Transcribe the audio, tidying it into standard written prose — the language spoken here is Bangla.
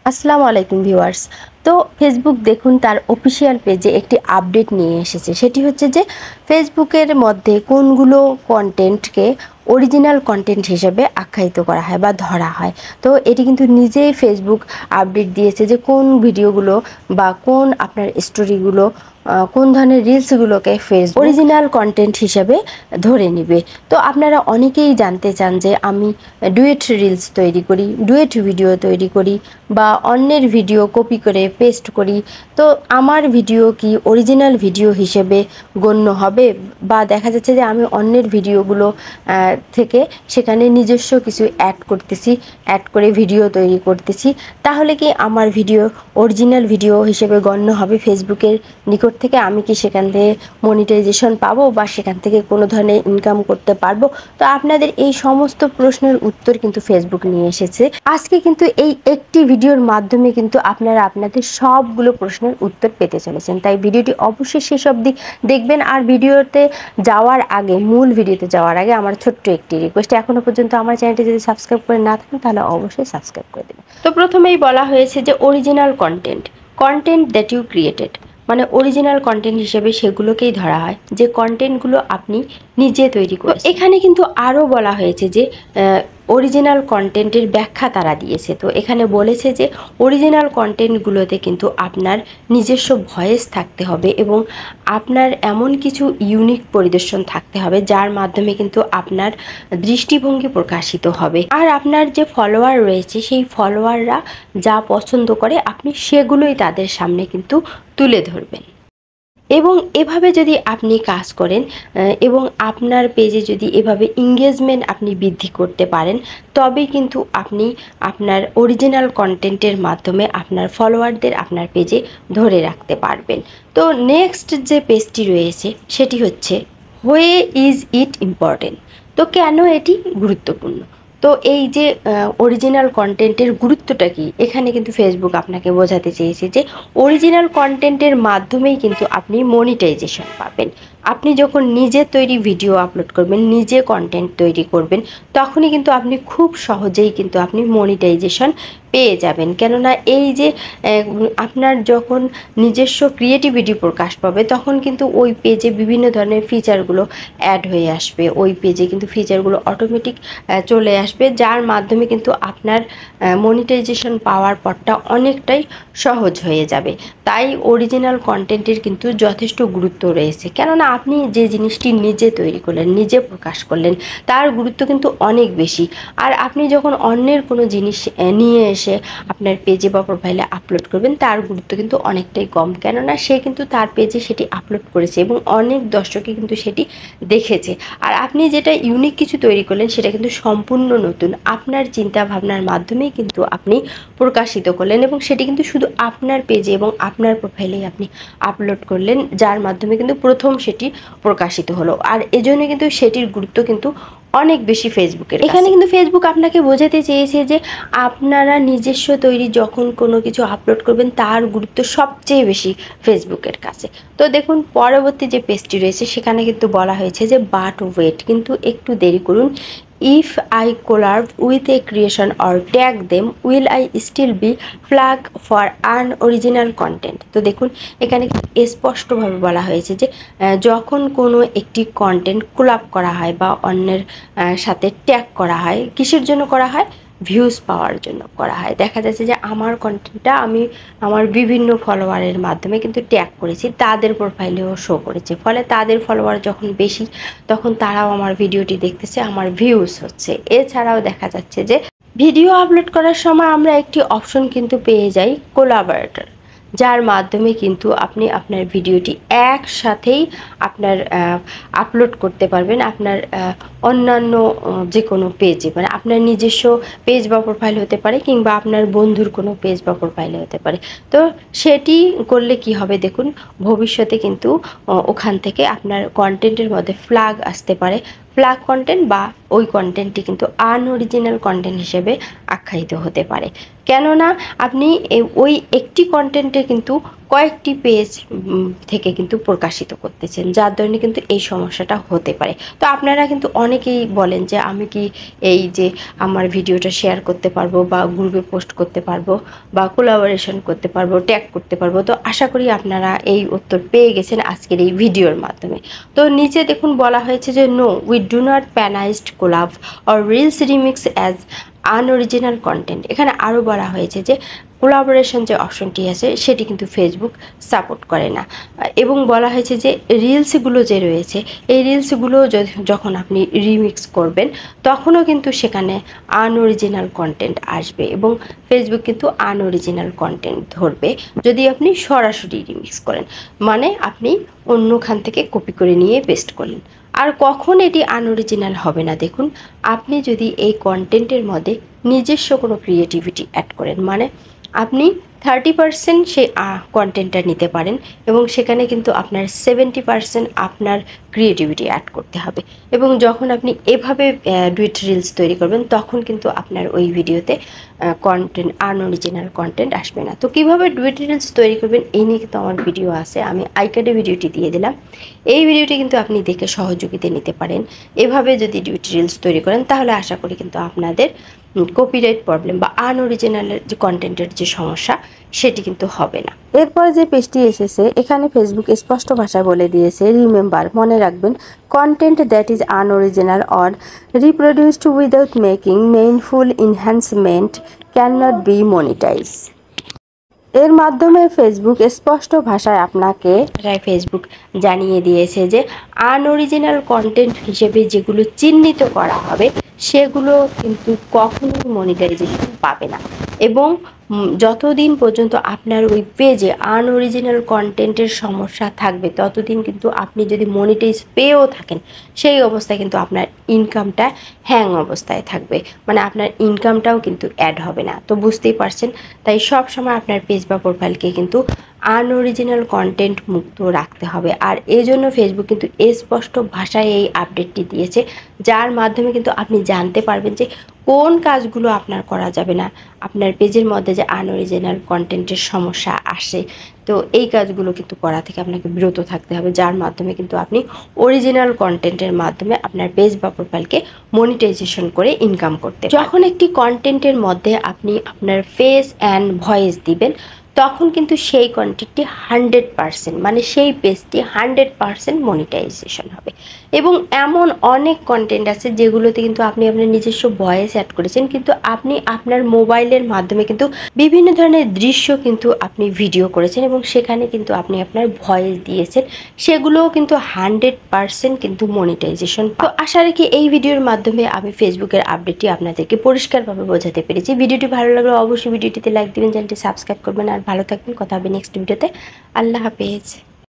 আসসালামু আলাইকুম ভিউয়ার্স। তো ফেসবুক দেখুন তার অফিসিয়াল পেজে একটি আপডেট নিয়ে এসেছে। সেটি হচ্ছে যে ফেসবুকের মধ্যে কোনগুলো কন্টেন্টকে অরিজিনাল কন্টেন্ট হিসেবে আখ্যায়িত করা হয় বা ধরা হয়। তো এটি কিন্তু নিজেই ফেসবুক আপডেট দিয়েছে যে কোন ভিডিওগুলো বা কোন আপনার স্টোরিগুলো কোন ধরনের রিলসগুলোকে ফেসবুক অরিজিনাল কন্টেন্ট হিসেবে ধরে নেবে। তো আপনারা অনেকেই জানতে চান যে আমি ডুয়েট রিলস তৈরি করি, ডুয়েট ভিডিও তৈরি করি বা অন্যের ভিডিও কপি করে পেস্ট করি, তো আমার ভিডিও কি অরিজিনাল ভিডিও হিসেবে গণ্য হবে? বা দেখা যাচ্ছে যে আমি অন্যের ভিডিওগুলো থেকে সেখানে নিজস্ব কিছু অ্যাড করতেছি, অ্যাড করে ভিডিও তৈরি করতেছি, তাহলে কি আমার ভিডিও অরিজিনাল ভিডিও হিসেবে গণ্য হবে ফেসবুকের নিকট থেকে? আমি কি সেখান থেকে মনিটাইজেশন পাবো বা সেখান থেকে কোনো ধরনের ইনকাম করতে পারবো? তো আপনাদের এই সমস্ত প্রশ্নের উত্তর কিন্তু ফেসবুক নিয়ে এসেছে আজকে। কিন্তু এই একটি ভিডিওর মাধ্যমে কিন্তু আপনারা আপনাদের সবগুলো প্রশ্নের উত্তর পেতে চলেছেন, তাই ভিডিওটি অবশ্যই শেষ অবধি দেখবেন। আর ভিডিওতে যাওয়ার আগে, মূল ভিডিওতে যাওয়ার আগে আমার ছোট্ট একটি রিকোয়েস্ট, এখনো পর্যন্ত আমার চ্যানেলটি যদি সাবস্ক্রাইব করে না থাকেন তাহলে অবশ্যই সাবস্ক্রাইব করে দেবেন। তো প্রথমেই বলা হয়েছে যে original content that you created, মানে অরিজিনাল কন্টেন্ট হিসেবে সেগুলোকেই ধরা হয় যে কন্টেন্টগুলো আপনি নিজে তৈরি করেন। এখানে কিন্তু আরও বলা হয়েছে যে অরিজিনাল কন্টেন্টের ব্যাখ্যা তারা দিয়েছে। তো এখানে বলেছে যে অরিজিনাল কন্টেন্টগুলোতে কিন্তু আপনার নিজস্ব ভয়েস থাকতে হবে এবং আপনার এমন কিছু ইউনিক পরিদর্শন থাকতে হবে যার মাধ্যমে কিন্তু আপনার দৃষ্টিভঙ্গি প্রকাশিত হবে। আর আপনার যে ফলোয়ার রয়েছে সেই ফলোয়াররা যা পছন্দ করে আপনি সেগুলোই তাদের সামনে কিন্তু তুলে ধরবেন। এবং এভাবে যদি আপনি কাজ করেন এবং আপনার পেজে যদি এভাবে এঙ্গেজমেন্ট আপনি বৃদ্ধি করতে পারেন, তবে কিন্তু আপনি আপনার অরিজিনাল কন্টেন্টের মাধ্যমে আপনার ফলোয়ারদের আপনার পেজে ধরে রাখতে পারবেন। তো নেক্সট যে পেজটি রয়েছে সেটি হচ্ছে হোয়ে ইজ ইট ইম্পর্টেন্ট। তো কেন এটি গুরুত্বপূর্ণ? তো এই যে অরিজিনাল কন্টেন্টের গুরুত্বটা কি, এখানে কিন্তু ফেসবুক আপনাকে বোঝাতে চেয়েছে যে অরিজিনাল কন্টেন্টের মাধ্যমেই কিন্তু আপনি মনিটাইজেশন পাবেন। আপনি যখন নিজে তৈরি ভিডিও আপলোড করবেন, নিজে কন্টেন্ট তৈরি করবেন, তখনই কিন্তু আপনি খুব সহজেই কিন্তু আপনি মনিটাইজেশন পেয়ে যাবেন। কেননা এই যে আপনার যখন নিজস্ব ক্রিয়েটিভিটি প্রকাশ পাবে তখন কিন্তু ওই পেজে বিভিন্ন ধরনের ফিচারগুলো অ্যাড হয়ে আসবে, ওই পেজে কিন্তু ফিচারগুলো অটোমেটিক চলে আসবে, যার মাধ্যমে কিন্তু আপনার মনিটাইজেশন পাওয়ার পরটা অনেকটাই সহজ হয়ে যাবে। তাই অরিজিনাল কন্টেন্টের কিন্তু যথেষ্ট গুরুত্ব রয়েছে, কেননা আপনি যে জিনিসটি নিজে তৈরি করলেন, নিজে প্রকাশ করলেন, তার গুরুত্ব কিন্তু অনেক বেশি। আর আপনি যখন অন্যের কোনো জিনিস নিয়ে এসে আপনার পেজে বা প্রোফাইলে আপলোড করবেন, তার গুরুত্ব কিন্তু অনেকটাই কম, কেননা সে কিন্তু তার পেজে সেটি আপলোড করেছে এবং অনেক দর্শকই কিন্তু সেটি দেখেছে। আর আপনি যেটা ইউনিক কিছু তৈরি করলেন সেটা কিন্তু সম্পূর্ণ নতুন, আপনার চিন্তা ভাবনার মাধ্যমেই কিন্তু আপনি প্রকাশিত করলেন এবং সেটি কিন্তু শুধু আপনার পেজে এবং আপনার প্রোফাইলেই আপনি আপলোড করলেন, যার মাধ্যমে কিন্তু প্রথম সেটি প্রকাশিত হলো। আর এজন্য কিন্তু সেটির গুরুত্ব কিন্তু অনেক বেশি ফেসবুকের। এখানে কিন্তু ফেসবুক আপনাকে বোঝাতে চেয়েছে যে আপনারা নিজস্ব তৈরি যখন কোনো কিছু আপলোড করবেন তার গুরুত্ব সবচেয়ে বেশি ফেসবুকের কাছে। তো দেখুন পরবর্তী যে পেজটি রয়েছে সেখানে কিন্তু বলা হয়েছে যে বাট ওয়েট, কিন্তু একটু দেরি করুন, if I collab with a creation or tag them will I still be flag for unoriginal content. তো দেখুন এখানে স্পষ্টভাবে বলা হয়েছে যে যখন কোনো একটি কন্টেন্ট কোলাব করা হয় বা অন্যের সাথে ট্যাগ করা হয়, কিসের জন্য করা হয়? ভিউজ পাওয়ার জন্য করা হয়। দেখা যাচ্ছে যে আমার কন্টেন্টটা আমি আমার বিভিন্ন ফলোয়ারের মাধ্যমে কিন্তু ট্যাগ করেছি, তাদের প্রোফাইলেও শো করেছে, ফলে তাদের ফলোয়ার যখন বেশি তখন তারাও আমার ভিডিওটি দেখতেছে, আমার ভিউজ হচ্ছে। এছাড়াও দেখা যাচ্ছে যে ভিডিও আপলোড করার সময় আমরা একটি অপশন কিন্তু পেয়ে যাই কোলাবরেটর, যার মাধ্যমে কিন্তু আপনি আপনার ভিডিওটি একসাথেই আপনার আপলোড করতে পারবেন আপনার অন্যান্য যে কোনো পেজে, মানে আপনার নিজস্ব পেজ বা প্রোফাইল হতে পারে কিংবা আপনার বন্ধুর কোনো পেজ বা প্রোফাইলে হতে পারে। তো সেটি করলে কি হবে দেখুন, ভবিষ্যতে কিন্তু ওখান থেকে আপনার কন্টেন্টের মধ্যে ফ্ল্যাগ আসতে পারে, ফ্ল্যাগ কন্টেন্ট, বা ওই কন্টেন্টটি কিন্তু আনঅরিজিনাল কন্টেন্ট হিসেবে আখ্যায়িত হতে পারে। কেননা আপনি ওই একটি কন্টেন্টে কিন্তু কয়েকটি পেজ থেকে কিন্তু প্রকাশিত করতেছেন, যার জন্য কিন্তু এই সমস্যাটা হতে পারে। তো আপনারা কিন্তু অনেকেই বলেন যে আমি কি এই যে আমার ভিডিওটা শেয়ার করতে পারবো বা গ্রুপে পোস্ট করতে পারবো বা কোলাবোরেশন করতে পারবো, ট্যাগ করতে পারবো। তো আশা করি আপনারা এই উত্তর পেয়ে গেছেন আজকের এই ভিডিওর মাধ্যমে। তো নিচে দেখুন বলা হয়েছে যে no we do not penalised collab or reels remix as unoriginal content. এখানে আরও বলা হয়েছে যে কোলাবোরেশন যে অপশনটি আছে সেটি কিন্তু ফেসবুক সাপোর্ট করে না, এবং বলা হয়েছে যে রিলসগুলো যে রয়েছে এই রিলসগুলো যখন আপনি রিমিক্স করবেন তখনও কিন্তু সেখানে আনঅরিজিনাল কন্টেন্ট আসবে, এবং ফেসবুক কিন্তু আনঅরিজিনাল কন্টেন্ট ধরবে যদি আপনি সরাসরি রিমিক্স করেন, মানে আপনি অন্যখান থেকে কপি করে নিয়ে পেস্ট করলেন। আর কখন এটি আনঅরিজিনাল হবে না, দেখুন আপনি যদি এই কন্টেন্টের মধ্যে নিজস্ব কোনো ক্রিয়েটিভিটি অ্যাড করেন, মানে আপনি 30% সেই কন্টেন্টটা নিতে পারেন এবং সেখানে কিন্তু আপনার 70% আপনার ক্রিয়েটিভিটি অ্যাড করতে হবে। এবং যখন আপনি এভাবে ডুইট রিলস তৈরি করবেন তখন কিন্তু আপনার ওই ভিডিওতে কন্টেন্ট আনঅরিজিনাল কন্টেন্ট আসবে না। তো কীভাবে ডুইট রিলস তৈরি করবেন এই নিয়ে কিন্তু আমার ভিডিও আছে, আমি আইকার্ডে ভিডিওটি দিয়ে দিলাম। এই ভিডিওটি কিন্তু আপনি দেখে সহযোগিতা নিতে পারেন। এভাবে যদি ডুইট রিলস তৈরি করেন তাহলে আশা করি কিন্তু আপনাদের কপিরাইট প্রবলেম বা আনঅরিজিনালের যে কন্টেন্টের যে সমস্যা সেটি কিন্তু হবে না। এরপর যে পেজটি এসেছে এখানে ফেসবুক স্পষ্ট ভাষায় বলে দিয়েছে রিমেম্বার, মনে রাখবেন content that is unoriginal or reproduced without making meaningful enhancement can not be monetize. এর মাধ্যমে ফেসবুক স্পষ্ট ভাষায় আপনাকে ফেসবুক জানিয়ে দিয়েছে যে আনঅরিজিনাল কন্টেন্ট হিসেবে যেগুলো চিহ্নিত করা হবে সেগুলো কিন্তু কখনোই মনিটাইজেশন পাবে না, এবং যতদিন পর্যন্ত আপনার ওই পেজে আনঅরিজিনাল কন্টেন্টের সমস্যা থাকবে ততদিন কিন্তু আপনি যদি মনিটাইজ পেয়েও থাকেন সেই অবস্থায় কিন্তু আপনার ইনকামটা হ্যাং অবস্থায় থাকবে, মানে আপনার ইনকামটাও কিন্তু অ্যাড হবে না। তো বুঝতেই পারছেন, তাই সব সময় আপনার পেজ বা প্রোফাইলকে কিন্তু আনঅরিজিনাল কন্টেন্ট মুক্ত রাখতে হবে। আর এই জন্য ফেসবুক কিন্তু স্পষ্ট ভাষায় এই আপডেটটি দিয়েছে, যার মাধ্যমে কিন্তু আপনি জানতে পারবেন যে কোন কাজগুলো আপনার করা যাবে না, আপনার পেজের মধ্যে যে আনঅরিজিনাল কন্টেন্টের সমস্যা আসে তো এই কাজগুলো কিন্তু করা থেকে আপনাকে বিরত থাকতে হবে, যার মাধ্যমে কিন্তু আপনি অরিজিনাল কন্টেন্টের মাধ্যমে আপনার পেজ বা প্রোফাইলকে মনিটাইজেশন করে ইনকাম করতে। যখন একটি কন্টেন্টের মধ্যে আপনি আপনার ফেস অ্যান্ড ভয়েস দিবেন তখন কিন্তু সেই কন্টেন্টটি 100%, মানে সেই পেজটি 100% মনিটাইজেশন হবে। এবং এমন অনেক কন্টেন্ট আছে যেগুলোতে কিন্তু আপনি আপনার নিজস্ব ভয়েস অ্যাড করেছেন, কিন্তু আপনি আপনার মোবাইলের মাধ্যমে কিন্তু বিভিন্ন ধরনের দৃশ্য কিন্তু আপনি ভিডিও করেছেন এবং সেখানে কিন্তু আপনি আপনার ভয়েস দিয়েছেন, সেগুলোও কিন্তু 100% কিন্তু মনিটাইজেশন। তো আশা রাখি এই ভিডিওর মাধ্যমে আমি ফেসবুকের আপডেটটি আপনাদেরকে পরিষ্কারভাবে বোঝাতে পেরেছি। ভিডিওটি ভালো লাগলে অবশ্যই ভিডিওটিতে লাইক দিবেন, চ্যানেলটি সাবস্ক্রাইব করবেন, আর ভালো থাকবেন। কথা হবে নেক্সট ভিডিওতে। আল্লাহ হাফেজ।